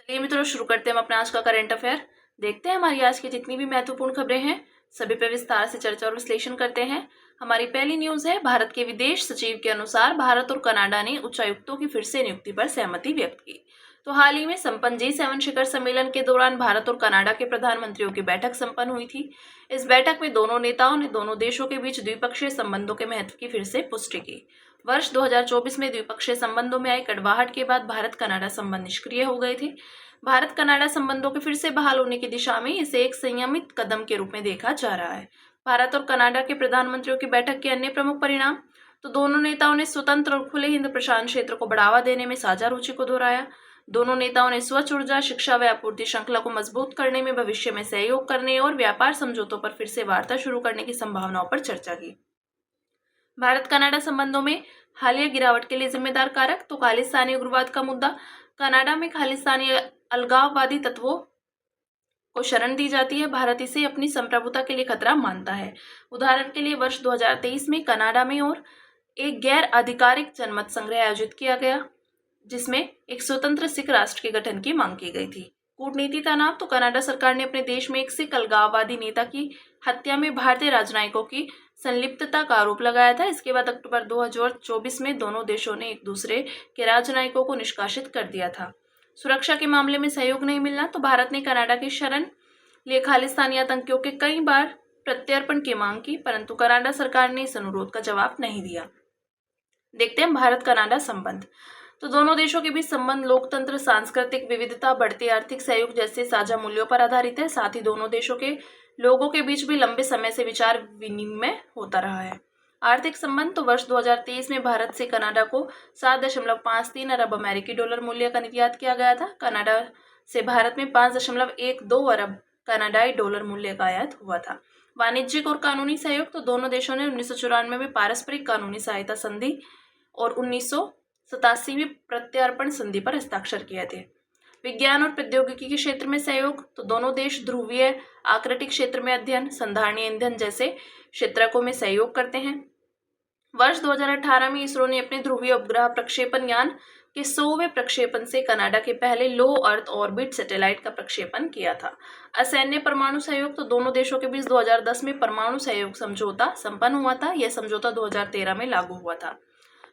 चलिए मित्रों, शुरू करते हैं हम अपना आज का करंट अफेयर। देखते हैं हमारी आज की जितनी भी महत्वपूर्ण खबरें हैं सभी पे विस्तार से चर्चा और विश्लेषण करते हैं। हमारी पहली न्यूज है, भारत के विदेश सचिव के अनुसार भारत और कनाडा ने उच्चायुक्तों की फिर से नियुक्ति पर सहमति व्यक्त की। तो हाल ही में संपन्न G7 शिखर सम्मेलन के दौरान भारत और कनाडा के प्रधानमंत्रियों की बैठक संपन्न हुई थी। इस बैठक में दोनों नेताओं ने दोनों देशों के बीच द्विपक्षीय संबंधों के महत्व की फिर से पुष्टि की। वर्ष 2024 में द्विपक्षीय संबंधों में आई कड़वाहट के बाद भारत कनाडा संबंध निष्क्रिय हो गए थे। भारत कनाडा संबंधों के फिर से बहाल होने की दिशा में इसे एक संयमित कदम के रूप में देखा जा रहा है। भारत और कनाडा के प्रधानमंत्रियों की बैठक के अन्य प्रमुख परिणाम, तो दोनों नेताओं ने स्वतंत्र और खुले हिंद प्रशांत क्षेत्र को बढ़ावा देने में साझा रुचि को दोहराया। दोनों नेताओं ने स्वच्छ ऊर्जा, शिक्षा व आपूर्ति श्रृंखला को मजबूत करने में भविष्य में सहयोग करने और व्यापार समझौतों पर फिर से वार्ता शुरू करने की संभावनाओं पर चर्चा की। भारत कनाडा संबंधों में हालिया गिरावट के लिए जिम्मेदार कारक, तो खालिस्तानी उग्रवाद का मुद्दा। कनाडा में खालिस्तानी अलगाववादी तत्वों को शरण दी जाती है। भारत इसे अपनी संप्रभुता के लिए खतरा मानता है। उदाहरण के लिए वर्ष 2023 में कनाडा में और एक गैर आधिकारिक जनमत संग्रह आयोजित किया गया जिसमें एक स्वतंत्र सिख राष्ट्र के गठन की मांग की गई थी। कूटनीति तनाव, तो कनाडा सरकार ने अपने देश में एक सिख अलगाववादी नेता की हत्या में भारतीय राजनयिकों की संलिप्तता का आरोप लगाया था। इसके बाद अक्टूबर 2024 में दोनों देशों ने एक दूसरे के राजनयिकों को निष्कासित कर दिया था। सुरक्षा के मामले में सहयोग नहीं मिलना, तो भारत ने कनाडा की शरण लिए खालिस्तानी आतंकियों के कई बार प्रत्यर्पण की मांग की, परंतु कनाडा सरकार ने इस अनुरोध का जवाब नहीं दिया। देखते हैं भारत कनाडा संबंध। तो दोनों देशों के बीच संबंध लोकतंत्र, सांस्कृतिक विविधता, बढ़ते आर्थिक सहयोग जैसे साझा मूल्यों पर आधारित है। साथ ही दोनों देशों के लोगों के बीच भी लंबे समय से विचार विनिमय होता रहा है। आर्थिक संबंध, तो वर्ष 2023 में भारत से कनाडा को 7.53 अरब अमेरिकी डॉलर मूल्य का निर्यात किया गया था। कनाडा से भारत में 5.12 अरब कनाडाई डॉलर मूल्य का आयात हुआ था। वाणिज्यिक और कानूनी सहयोग, तो दोनों देशों ने 1994 में पारस्परिक कानूनी सहायता संधि और 1987 में प्रत्यर्पण संधि पर हस्ताक्षर किए थे। विज्ञान और प्रौद्योगिकी के क्षेत्र में सहयोग, तो दोनों देश ध्रुवीय आकृतिक क्षेत्र में अध्ययन, संधारणीय ईंधन जैसे क्षेत्रों में सहयोग करते हैं। वर्ष 2018 में इसरो ने अपने ध्रुवीय उपग्रह प्रक्षेपण यान के 100वें प्रक्षेपण से कनाडा के पहले लो अर्थ ऑर्बिट सैटेलाइट का प्रक्षेपण किया था। असैन्य परमाणु सहयोग, तो दोनों देशों के बीच 2010 में परमाणु सहयोग समझौता संपन्न हुआ था। यह समझौता 2013 में लागू हुआ था।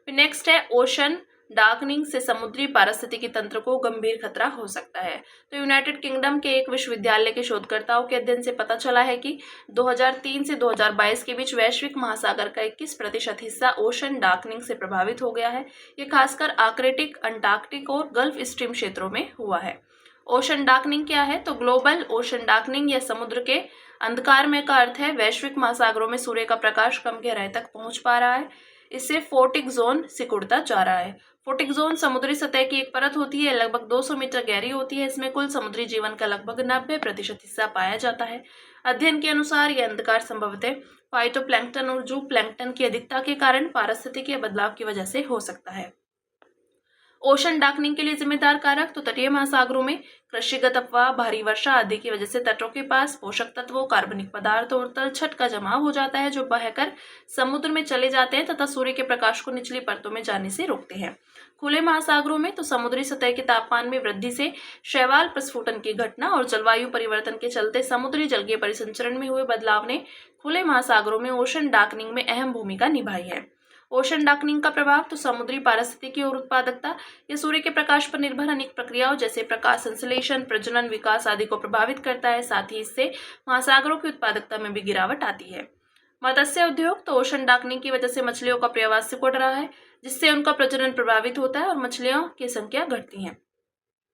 फिर नेक्स्ट है, ओशन डार्कनिंग से समुद्री पारिस्थितिकी तंत्र को गंभीर खतरा हो सकता है। तो यूनाइटेड किंगडम के एक विश्वविद्यालय के शोधकर्ताओं के अध्ययन से पता चला है कि 2003 से 2022 के बीच वैश्विक महासागर का 21% हिस्सा ओशन डार्कनिंग से प्रभावित हो गया है। ये खासकर आर्कटिक, अंटार्कटिक और गल्फ स्ट्रीम क्षेत्रों में हुआ है। ओशन डार्कनिंग क्या है? तो ग्लोबल ओशन डार्कनिंग या समुद्र के अंधकारमय का अर्थ है वैश्विक महासागरों में सूर्य का प्रकाश कम गहराई तक पहुंच पा रहा है। इससे फोटिक जोन सिकुड़ता जा रहा है। फोटिक जोन समुद्री सतह की एक परत होती है, लगभग 200 मीटर गहरी होती है। इसमें कुल समुद्री जीवन का लगभग 90% हिस्सा पाया जाता है। अध्ययन के अनुसार यह अंधकार संभवतः फाइटोप्लैंक्टन और जू प्लैंक्टन की अधिकता के कारण पारिस्थितिकीय बदलाव की वजह से हो सकता है। ओशन डार्कनिंग के लिए जिम्मेदार कारक, तो तटीय महासागरों में कृषिगत अफवाह, भारी वर्षा आदि की वजह से तटों के पास पोषक तत्वों, कार्बनिक पदार्थों और तलछट का जमाव हो जाता है जो बहकर समुद्र में चले जाते हैं तथा सूर्य के प्रकाश को निचली परतों में जाने से रोकते हैं। खुले महासागरों में, तो समुद्री सतह के तापमान में वृद्धि से शैवाल प्रस्फुटन की घटना और जलवायु परिवर्तन के चलते समुद्री जलीय परिसंचरण में हुए बदलाव ने खुले महासागरों में ओशन डार्कनिंग में अहम भूमिका निभाई है। ओशन डार्कनिंग का प्रभाव, तो समुद्री पारिस्थितिकी और उत्पादकता या सूर्य के प्रकाश पर निर्भर अनेक प्रक्रियाओं जैसे प्रकाश संश्लेषण, प्रजनन, विकास आदि को प्रभावित करता है। साथ ही इससे महासागरों की उत्पादकता में भी गिरावट आती है। मत्स्य उद्योग, तो ओशन डार्कनिंग की वजह से मछलियों का प्रवास सिकुड़ रहा है जिससे उनका प्रजनन प्रभावित होता है और मछलियों की संख्या घटती है।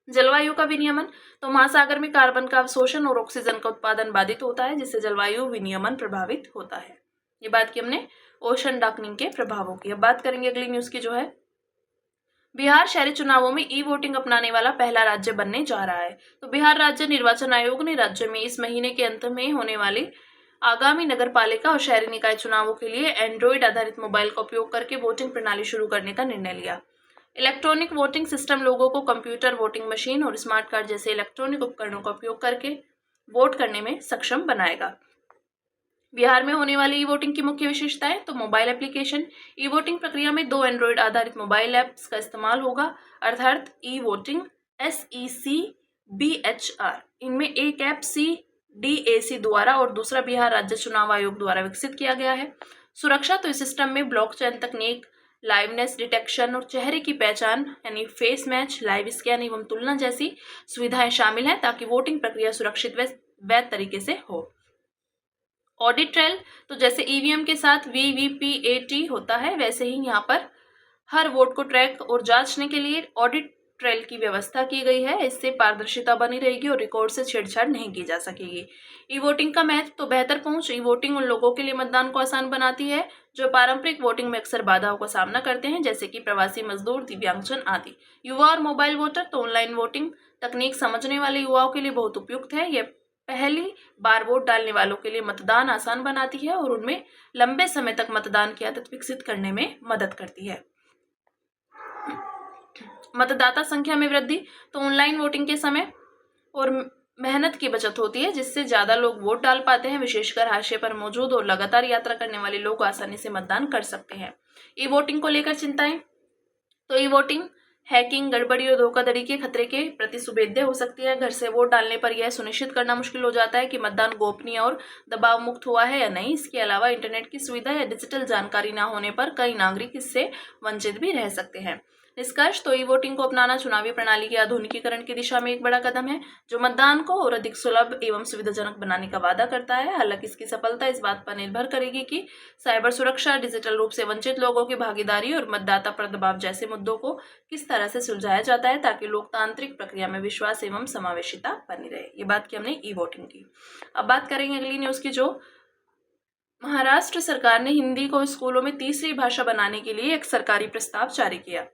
जलवायु का विनियमन, तो महासागर में कार्बन का अवशोषण और ऑक्सीजन का उत्पादन बाधित होता है जिससे जलवायु विनियमन प्रभावित होता है। ये बात की हमने ओशन डार्कनिंग के प्रभावों की। अब बात करेंगे अगली न्यूज की, जो है बिहार शहरी चुनावों में ई वोटिंग अपनाने वाला पहला राज्य बनने जा रहा है। तो बिहार राज्य निर्वाचन आयोग ने राज्य में इस महीने के अंत में होने वाले आगामी नगर पालिका और शहरी निकाय चुनावों के लिए एंड्रॉइड आधारित मोबाइल का उपयोग करके वोटिंग प्रणाली शुरू करने का निर्णय लिया। इलेक्ट्रॉनिक वोटिंग सिस्टम लोगों को कंप्यूटर, वोटिंग मशीन और स्मार्ट कार्ड जैसे इलेक्ट्रॉनिक उपकरणों का उपयोग करके वोट करने में सक्षम बनाएगा। बिहार में होने वाली ई वोटिंग की मुख्य विशेषताएं, तो मोबाइल एप्लीकेशन। ई वोटिंग प्रक्रिया में 2 एंड्रॉइड आधारित मोबाइल ऐप्स का इस्तेमाल होगा, अर्थात ई वोटिंग SEC BHR। इनमें एक ऐप CDAC द्वारा और दूसरा बिहार राज्य चुनाव आयोग द्वारा विकसित किया गया है। सुरक्षा तो इस सिस्टम में ब्लॉकचेन तकनीक, लाइवनेस डिटेक्शन और चेहरे की पहचान यानी फेस मैच, लाइव स्कैन एवं तुलना जैसी सुविधाएं शामिल हैं ताकि वोटिंग प्रक्रिया सुरक्षित व वैध तरीके से हो। ऑडिट ट्रेल तो जैसे ईवीएम के साथ VVPAT होता है, वैसे ही यहाँ पर हर वोट को ट्रैक और जांचने के लिए ऑडिट ट्रेल की व्यवस्था की गई है। इससे पारदर्शिता बनी रहेगी और रिकॉर्ड से छेड़छाड़ नहीं की जा सकेगी। ई वोटिंग का महत्व तो बेहतर पहुंच। ई वोटिंग उन लोगों के लिए मतदान को आसान बनाती है जो पारंपरिक वोटिंग में अक्सर बाधाओं का सामना करते हैं, जैसे कि प्रवासी मजदूर, दिव्यांगजन आदि। युवा और मोबाइल वोटर तो ऑनलाइन वोटिंग तकनीक समझने वाले युवाओं के लिए बहुत उपयुक्त है। यह पहली बार वोट डालने वालों के लिए मतदान आसान बनाती है और उनमें लंबे समय तक मतदान की आदत विकसित करने में मदद करती है। मतदाता संख्या में वृद्धि तो ऑनलाइन वोटिंग के समय और मेहनत की बचत होती है, जिससे ज्यादा लोग वोट डाल पाते हैं। विशेषकर हाशिए पर मौजूद और लगातार यात्रा करने वाले लोग आसानी से मतदान कर सकते हैं। ई वोटिंग को लेकर चिंताएं तो ई वोटिंग हैकिंग, गड़बड़ी और धोखाधड़ी के खतरे के प्रति सुभेद्य हो सकती है। घर से वोट डालने पर यह सुनिश्चित करना मुश्किल हो जाता है कि मतदान गोपनीय और दबाव मुक्त हुआ है या नहीं। इसके अलावा इंटरनेट की सुविधा या डिजिटल जानकारी न होने पर कई नागरिक इससे वंचित भी रह सकते हैं। निष्कर्ष तो ई वोटिंग को अपनाना चुनावी प्रणाली के आधुनिकीकरण की दिशा में एक बड़ा कदम है, जो मतदान को और अधिक सुलभ एवं सुविधाजनक बनाने का वादा करता है। हालांकि इसकी सफलता इस बात पर निर्भर करेगी कि साइबर सुरक्षा, डिजिटल रूप से वंचित लोगों की भागीदारी और मतदाता पर दबाव जैसे मुद्दों को किस तरह से सुलझाया जाता है ताकि लोकतांत्रिक प्रक्रिया में विश्वास एवं समावेशिता बनी रहे। ये बात की हमने ई वोटिंग की। अब बात करेंगे अगली न्यूज की, जो महाराष्ट्र सरकार ने हिंदी को स्कूलों में तीसरी भाषा बनाने के लिए एक सरकारी प्रस्ताव जारी किया।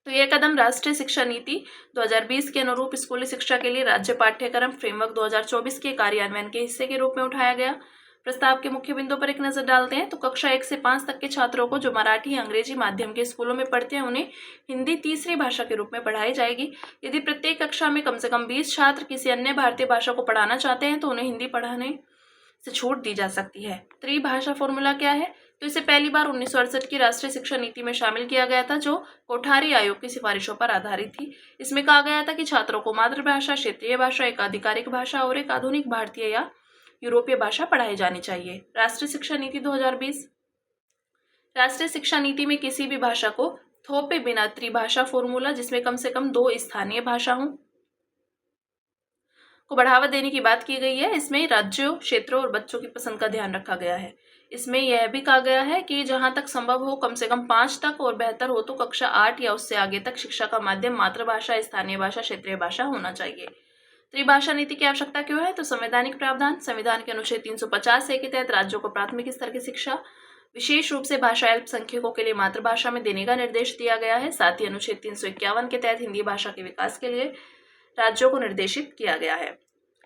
तो यह कदम राष्ट्रीय शिक्षा नीति 2020 के अनुरूप स्कूली शिक्षा के लिए राज्य पाठ्यक्रम फ्रेमवर्क 2024 के कार्यान्वयन के हिस्से के रूप में उठाया गया। प्रस्ताव के मुख्य बिंदुओं पर एक नजर डालते हैं तो कक्षा 1 से 5 तक के छात्रों को जो मराठी अंग्रेजी माध्यम के स्कूलों में पढ़ते हैं, उन्हें हिंदी तीसरी भाषा के रूप में पढ़ाई जाएगी। यदि प्रत्येक कक्षा में कम से कम 20 छात्र किसी अन्य भारतीय भाषा को पढ़ाना चाहते हैं तो उन्हें हिंदी पढ़ाने से छूट दी जा सकती है। त्रिभाषा फॉर्मूला क्या है? तो इसे पहली बार 1968 की राष्ट्रीय शिक्षा नीति में शामिल किया गया था, जो कोठारी आयोग की सिफारिशों पर आधारित थी। इसमें कहा गया था कि छात्रों को मातृभाषा, क्षेत्रीय भाषा, एक आधिकारिक भाषा और एक आधुनिक भारतीय या यूरोपीय भाषा पढ़ाई जानी चाहिए। राष्ट्रीय शिक्षा नीति 2020। राष्ट्रीय शिक्षा नीति में किसी भी भाषा को थोपे बिना त्रिभाषा फॉर्मूला, जिसमें कम से कम 2 स्थानीय भाषाओं को बढ़ावा देने की बात की गई है। इसमें राज्यों, क्षेत्रों और बच्चों की पसंद का ध्यान रखा गया है। इसमें यह भी कहा गया है कि जहां तक संभव हो कम से कम 5 तक और बेहतर हो तो कक्षा 8 या उससे आगे तक शिक्षा का माध्यम मातृभाषा, स्थानीय भाषा, क्षेत्रीय भाषा होना चाहिए। त्रिभाषा नीति की आवश्यकता क्यों है? तो संवैधानिक प्रावधान। संविधान के अनुच्छेद 350 के तहत राज्यों को प्राथमिक स्तर की शिक्षा विशेष रूप से भाषा अल्पसंख्यकों के लिए मातृभाषा में देने का निर्देश दिया गया है। साथ ही अनुच्छेद 351 के तहत हिंदी भाषा के विकास के लिए राज्यों को निर्देशित किया गया है।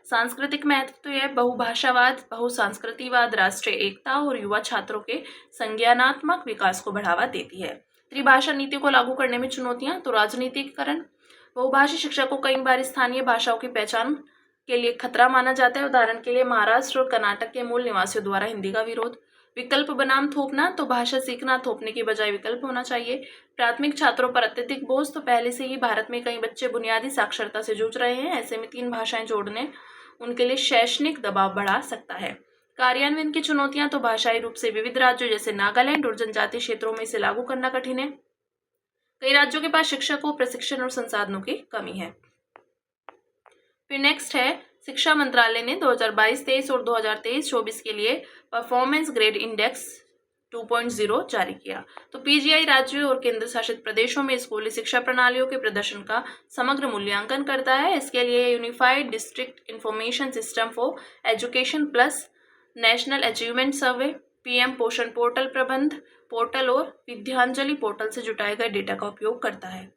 सांस्कृतिक महत्व तो यह बहुभाषावाद, बहुसांस्कृतिवाद, राष्ट्रीय एकता और युवा छात्रों के संज्ञानात्मक विकास को बढ़ावा देती है। त्रिभाषा नीति को लागू करने में चुनौतियां तो राजनीतिकरण। बहुभाषी शिक्षा को कई बार स्थानीय भाषाओं की पहचान के लिए खतरा माना जाता है। उदाहरण के लिए महाराष्ट्र और कर्नाटक के मूल निवासियों द्वारा हिंदी का विरोध। विकल्प बनाम थोपना तो भाषा सीखना थोपने की बजाय विकल्प होना चाहिए। प्राथमिक छात्रों पर अत्यधिक बोझ तो पहले से ही भारत में कई बच्चे बुनियादी साक्षरता से जूझ रहे हैं। ऐसे में 3 भाषाएं जोड़ने उनके लिए शैक्षणिक दबाव बढ़ा सकता है। कार्यान्वयन की चुनौतियां तो भाषाई रूप से विविध राज्यों जैसे नागालैंड और जनजातीय क्षेत्रों में इसे लागू करना कठिन है। कई राज्यों के पास शिक्षकों, प्रशिक्षण और संसाधनों की कमी है। फिर नेक्स्ट है, शिक्षा मंत्रालय ने 2022-23 और 2023-24 के लिए परफॉर्मेंस ग्रेड इंडेक्स 2.0 जारी किया। तो पीजीआई राज्यों और केंद्र शासित प्रदेशों में स्कूली शिक्षा प्रणालियों के प्रदर्शन का समग्र मूल्यांकन करता है। इसके लिए unified district information system for education plus national achievement survey, PM पोषण पोर्टल प्रबंध पोर्टल और विद्यांजलि पोर्टल से जुटाए गए डेटा का उपयोग करता है।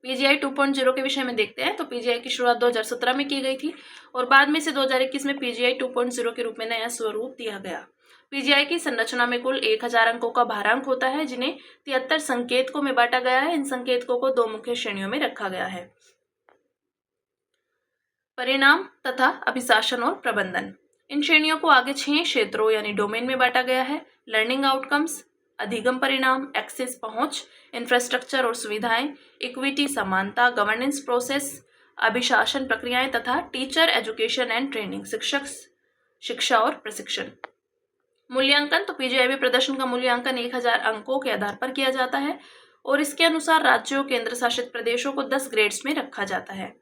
पीजीआई 2.0 के विषय में देखते हैं तो पीजीआई की शुरुआत 2017 में की गई थी और बाद में से 2021 में पीजीआई 2.0 के रूप में नया स्वरूप दिया गया। पीजीआई की संरचना में कुल 1000 अंकों का भारांक होता है, जिन्हें 73 संकेतकों में बांटा गया है। इन संकेतकों को 2 मुख्य श्रेणियों में रखा गया है, परिणाम तथा अभिशासन और प्रबंधन। इन श्रेणियों को आगे 6 क्षेत्रों यानी डोमेन में बांटा गया है। लर्निंग आउटकम्स, अधिगम परिणाम, एक्सेस पहुंच, इंफ्रास्ट्रक्चर और सुविधाएं, इक्विटी समानता, गवर्नेंस प्रोसेस, अभिशासन प्रक्रियाएं तथा टीचर एजुकेशन एंड ट्रेनिंग, शिक्षा और प्रशिक्षण। मूल्यांकन, तो पीजीआईबी प्रदर्शन का मूल्यांकन 1000 अंकों के आधार पर किया जाता है और इसके अनुसार राज्यों केंद्र शासित प्रदेशों को 10 ग्रेड्स में रखा जाता है।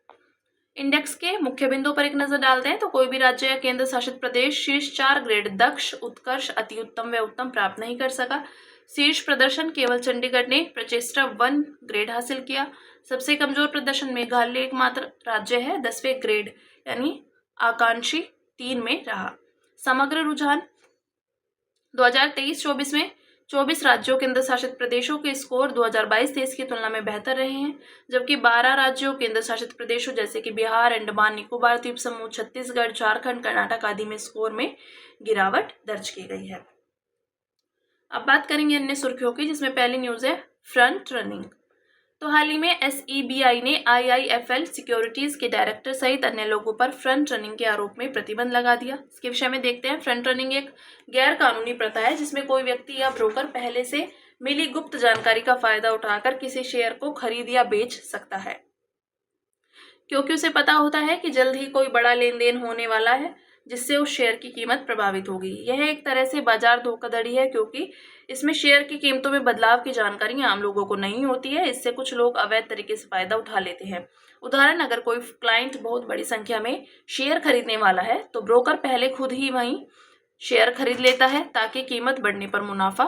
इंडेक्स के मुख्य बिंदुओं पर एक नजर डालते हैं तो कोई भी राज्य या केंद्र शासित प्रदेश शीर्ष 4 ग्रेड दक्ष, उत्कर्ष, अति उत्तम व उत्तम प्राप्त नहीं कर सका। शीर्ष प्रदर्शन केवल चंडीगढ़ ने प्रचेष्टा 1 ग्रेड हासिल किया। सबसे कमजोर प्रदर्शन मेघालय एकमात्र राज्य है, 10वें ग्रेड यानी आकांक्षी 3 में रहा। समग्र रुझान 2023-24 में 24 राज्यों केंद्र शासित प्रदेशों के स्कोर 2022-23 की तुलना में बेहतर रहे हैं, जबकि 12 राज्यों केंद्र शासित प्रदेशों जैसे कि बिहार, अंडमान निकोबार द्वीप समूह, छत्तीसगढ़, झारखंड, कर्नाटक आदि में स्कोर में गिरावट दर्ज की गई है। अब बात करेंगे अन्य सुर्खियों की, जिसमें पहली न्यूज है फ्रंट रनिंग। तो हाल ही में SEBI ने IIFL सिक्योरिटीज के डायरेक्टर सहित अन्य लोगों पर फ्रंट रनिंग के आरोप में प्रतिबंध लगा दिया। इसके विषय में देखते हैं। फ्रंट रनिंग एक गैर कानूनी प्रथा है जिसमें कोई व्यक्ति या ब्रोकर पहले से मिली गुप्त जानकारी का फायदा उठाकर किसी शेयर को खरीद या बेच सकता है, क्योंकि उसे पता होता है कि जल्द ही कोई बड़ा लेन देन होने वाला है जिससे उस शेयर की कीमत प्रभावित होगी। यह एक तरह से बाजार धोखाधड़ी है, क्योंकि इसमें शेयर की कीमतों में बदलाव की जानकारी आम लोगों को नहीं होती है। इससे कुछ लोग अवैध तरीके से फायदा उठा लेते हैं। उदाहरण, अगर कोई क्लाइंट बहुत बड़ी संख्या में शेयर खरीदने वाला है तो ब्रोकर पहले खुद ही वहीं शेयर खरीद लेता है ताकि कीमत बढ़ने पर मुनाफा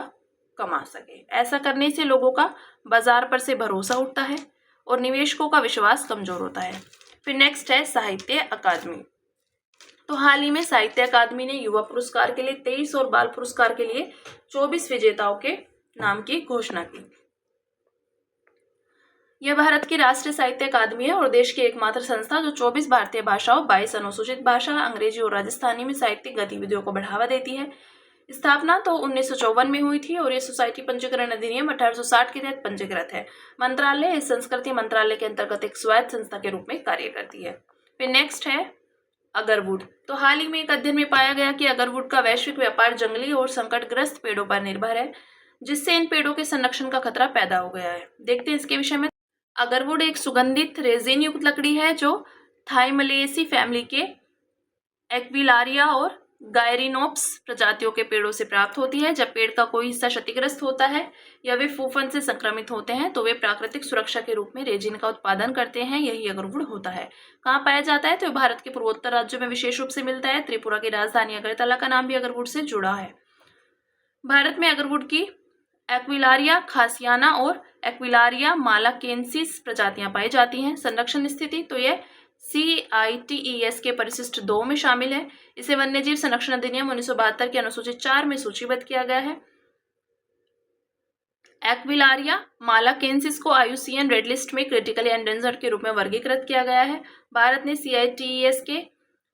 कमा सके। ऐसा करने से लोगों का बाजार पर से भरोसा उठता है और निवेशकों का विश्वास कमजोर होता है। फिर नेक्स्ट है साहित्य अकादमी। तो हाल ही में साहित्य अकादमी ने युवा पुरस्कार के लिए 23 और बाल पुरस्कार के लिए 24 विजेताओं के नाम की घोषणा की। यह भारत की राष्ट्रीय साहित्य अकादमी है और देश की एकमात्र संस्था जो 24 भारतीय भाषाओं, 22 अनुसूचित भाषा, अंग्रेजी और राजस्थानी में साहित्यिक गतिविधियों को बढ़ावा देती है। स्थापना तो 1954 में हुई थी और ये सोसाइटी पंजीकरण अधिनियम 1860 के तहत पंजीकृत है। मंत्रालय इस संस्कृति मंत्रालय के अंतर्गत एक स्वायत्त संस्था के रूप में कार्य करती है। फिर नेक्स्ट है अगरवुड। तो हाल ही में एक अध्ययन में पाया गया कि अगरवुड का वैश्विक व्यापार जंगली और संकटग्रस्त पेड़ों पर निर्भर है, जिससे इन पेड़ों के संरक्षण का खतरा पैदा हो गया है। देखते हैं इसके विषय में। अगरवुड एक सुगंधित रेजिन युक्त लकड़ी है जो थाइमलेसी फैमिली के एक्विलारिया और गायरिनोप्स प्रजातियों के पेड़ों से प्राप्त होती है। जब पेड़ का कोई हिस्सा क्षतिग्रस्त होता है या वे फूफन से संक्रमित होते हैं तो वे प्राकृतिक सुरक्षा के रूप में रेजिन का उत्पादन करते हैं। यही अगरवुड होता है। कहाँ पाया जाता है? तो भारत के पूर्वोत्तर राज्यों में विशेष रूप से मिलता है। त्रिपुरा की राजधानी अगरतला का नाम भी अगरवुड से जुड़ा है। भारत में अगरवुड की एक्विलारिया खासियाना और एक्विलारिया मालाकेंसिस प्रजातियां पाई जाती हैं। संरक्षण स्थिति, तो यह CITES के परिशिष्ट 2 में शामिल है। इसे वन्यजीव संरक्षण अधिनियम 1972 के अनुसूची 4 में सूचीबद्ध किया गया है। एक्विलारिया मालाकेंसिस को IUCN रेड लिस्ट में क्रिटिकली एंडेंजर्ड के रूप में वर्गीकृत किया गया है। भारत ने CITES के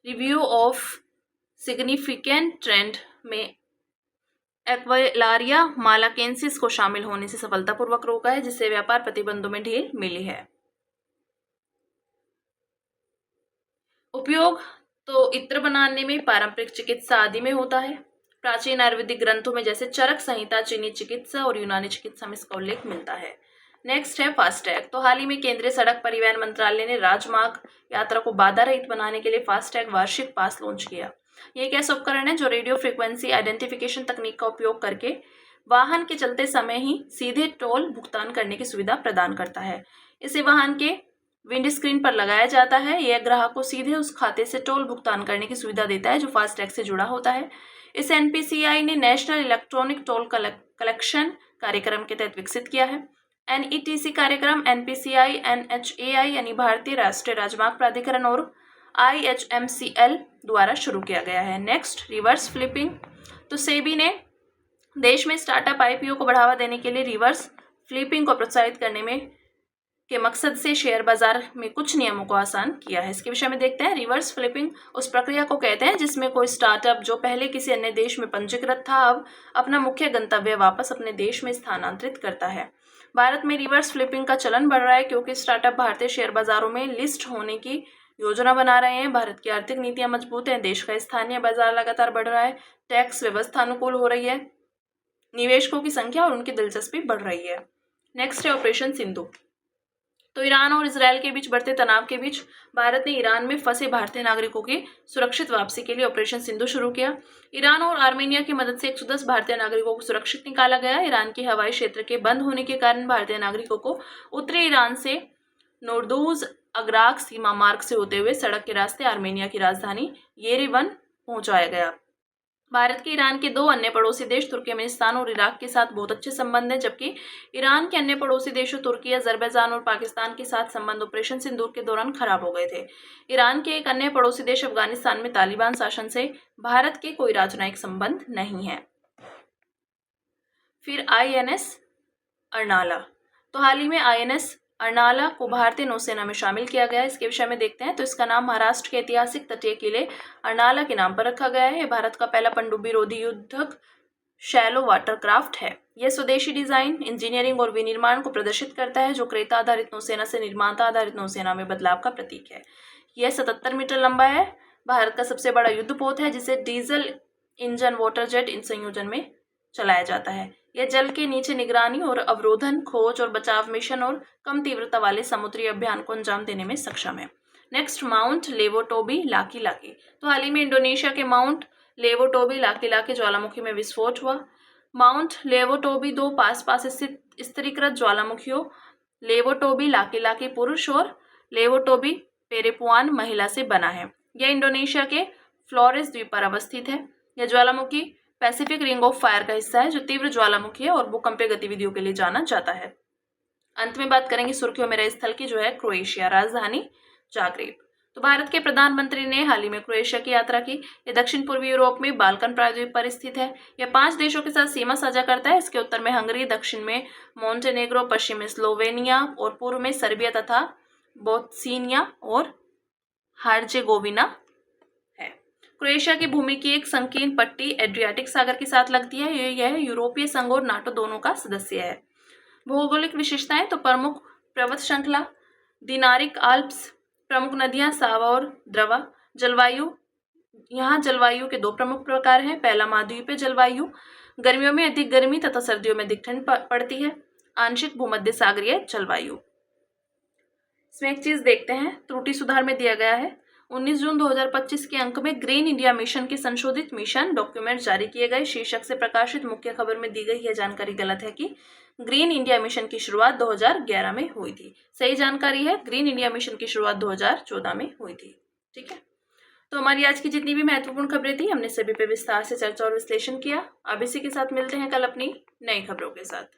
रिव्यू ऑफ सिग्निफिकेंट ट्रेंड में एक्विलारिया मालाकेंसिस को शामिल होने से सफलतापूर्वक रोका है, जिससे व्यापार प्रतिबंधों में ढील मिली है। उपयोग, तो इत्र बनाने में, पारंपरिक चिकित्सा आदि में होता है। प्राचीन आयुर्वेदिक ग्रंथों में जैसे चरक संहिता, चीनी चिकित्सा और यूनानी चिकित्सा में इसका उल्लेख मिलता है। नेक्स्ट है फास्टैग। तो हाल ही में केंद्रीय सड़क परिवहन मंत्रालय ने राजमार्ग यात्रा को बाधा रहित बनाने के लिए फास्टैग वार्षिक पास लॉन्च किया। ये एक ऐसा उपकरण है जो रेडियो फ्रीक्वेंसी आइडेंटिफिकेशन तकनीक का उपयोग करके वाहन के चलते समय ही सीधे टोल भुगतान करने की सुविधा प्रदान करता है। इसे वाहन के विंड स्क्रीन पर लगाया जाता है। यह ग्राहक को सीधे उस खाते से टोल भुगतान करने की सुविधा देता है जो फास्टैग से जुड़ा होता है। इसे NPCI ने नेशनल इलेक्ट्रॉनिक टोल कलेक्शन कार्यक्रम के तहत विकसित किया है। NETC कार्यक्रम NPCI, NHAI यानी भारतीय राष्ट्रीय राजमार्ग प्राधिकरण और IHMCL द्वारा शुरू किया गया है। Next, reverse flipping. तो सेबी ने देश में स्टार्टअप IPO को बढ़ावा देने के लिए रिवर्स फ्लिपिंग को प्रोत्साहित करने में के मकसद से शेयर बाजार में कुछ नियमों को आसान किया है। इसके विषय में देखते हैं। रिवर्स फ्लिपिंग उस प्रक्रिया को कहते हैं जिसमें कोई स्टार्टअप जो पहले किसी अन्य देश में पंजीकृत था अब अपना मुख्य गंतव्य वापस अपने देश में स्थानांतरित करता है। भारत में रिवर्स फ्लिपिंग का चलन बढ़ रहा है क्योंकि स्टार्टअप भारतीय शेयर बाजारों में लिस्ट होने की योजना बना रहे हैं। भारत की आर्थिक नीतियां मजबूत हैं, देश का स्थानीय बाजार लगातार बढ़ रहा है, टैक्स व्यवस्था अनुकूल हो रही है निवेशकों की संख्या और उनकी दिलचस्पी बढ़ रही है। नेक्स्ट है ऑपरेशन सिंधु। तो ईरान और इजरायल के बीच बढ़ते तनाव के बीच भारत ने ईरान में फंसे भारतीय नागरिकों की सुरक्षित वापसी के लिए ऑपरेशन सिंधु शुरू किया। ईरान और आर्मेनिया की मदद से 110 भारतीय नागरिकों को सुरक्षित निकाला गया। ईरान के हवाई क्षेत्र के बंद होने के कारण भारतीय नागरिकों को उत्तरी ईरान से नोर्दूज अगराक सीमा मार्ग से होते हुए सड़क के रास्ते आर्मेनिया की राजधानी येरेवन पहुंचाया गया। भारत के ईरान के दो अन्य पड़ोसी देश तुर्कमेनिस्तान और इराक के साथ बहुत अच्छे संबंध हैं, जबकि ईरान के अन्य पड़ोसी देशों तुर्की, अजरबैजान और पाकिस्तान के साथ संबंध ऑपरेशन सिंदूर के दौरान खराब हो गए थे। ईरान के एक अन्य पड़ोसी देश अफगानिस्तान में तालिबान शासन से भारत के कोई राजनयिक संबंध नहीं है। फिर INS अर्नाला। तो हाल ही में INS अर्नाला को भारतीय नौसेना में शामिल किया गया है। इसके विषय में देखते हैं। तो इसका नाम महाराष्ट्र के ऐतिहासिक तटीय किले अर्नाला के नाम पर रखा गया है। यह भारत का पहला पनडुब्बी रोधी युद्धक शैलो वाटरक्राफ्ट है। यह स्वदेशी डिजाइन, इंजीनियरिंग और विनिर्माण को प्रदर्शित करता है, जो क्रेता आधारित नौसेना से निर्माता आधारित नौसेना में बदलाव का प्रतीक है। यह 77 मीटर लंबा है। भारत का सबसे बड़ा युद्धपोत है, जिसे डीजल इंजन वाटर जेट संयोजन में चलाया जाता है। यह जल के नीचे निगरानी और अवरोधन, खोज और बचाव मिशन और कम तीव्रता वाले समुद्री अभियान को अंजाम देने में सक्षम है। Next, mount Lewotobi Laki Laki. तो हाल ही में इंडोनेशिया के माउंट लेवोटोबी लाकी लाकी ज्वालामुखी में विस्फोट हुआ। माउंट लेवोटोबी दो पास पास स्थित स्तरीकृत ज्वालामुखियों लेवोटोबी लाकी लाकी पुरुष और लेवोटोबी पेरेपुआन महिला से बना है। यह इंडोनेशिया के फ्लोरेस द्वीप पर अवस्थित है। यह ज्वालामुखी पैसिफिक रिंग ऑफ फायर का हिस्सा है, जो तीव्र ज्वालामुखी है और भूकंपीय गतिविधियों के लिए जाना जाता है। अंत में बात करेंगे सुर्खियों में रहे स्थल की, जो है क्रोएशिया, राजधानी जाग्रेब। तो भारत के प्रधानमंत्री ने हाल ही में क्रोएशिया की यात्रा की। यह दक्षिण पूर्वी यूरोप में बाल्कन प्रायद्वीप पर स्थित है। यह 5 देशों के साथ सीमा साझा करता है। इसके उत्तर में हंगरी, दक्षिण में मोंटेनेग्रो, पश्चिम में स्लोवेनिया और पूर्व में सर्बिया तथा बोस्निया और हर्जेगोविना है। क्रोएशिया की भूमि की एक संकीर्ण पट्टी एड्रियाटिक सागर के साथ लगती है। यह यूरोपीय संघ और नाटो दोनों का सदस्य है। भौगोलिक विशेषताएं, तो प्रमुख पर्वत श्रृंखला दिनारिक आल्प्स, प्रमुख नदियां सावा और द्रवा। जलवायु, यहाँ जलवायु के 2 प्रमुख प्रकार हैं। पहला, महाद्वीपीय जलवायु, गर्मियों में अधिक गर्मी तथा सर्दियों में अधिक ठंड पड़ती है। आंशिक भूमध्य सागरीय जलवायु। इसमें एक चीज देखते हैं, त्रुटि सुधार में दिया गया है 19 जून 2025 के अंक में ग्रीन इंडिया मिशन के संशोधित मिशन डॉक्यूमेंट जारी किए गए। शीर्षक से प्रकाशित मुख्य खबर में दी गई यह जानकारी गलत है कि ग्रीन इंडिया मिशन की शुरुआत 2011 में हुई थी। सही जानकारी है, ग्रीन इंडिया मिशन की शुरुआत 2014 में हुई थी। ठीक है, तो हमारी आज की जितनी भी महत्वपूर्ण खबरें थी, हमने सभी पे विस्तार से चर्चा और विश्लेषण किया। अब इसी के साथ मिलते हैं कल अपनी नई खबरों के साथ।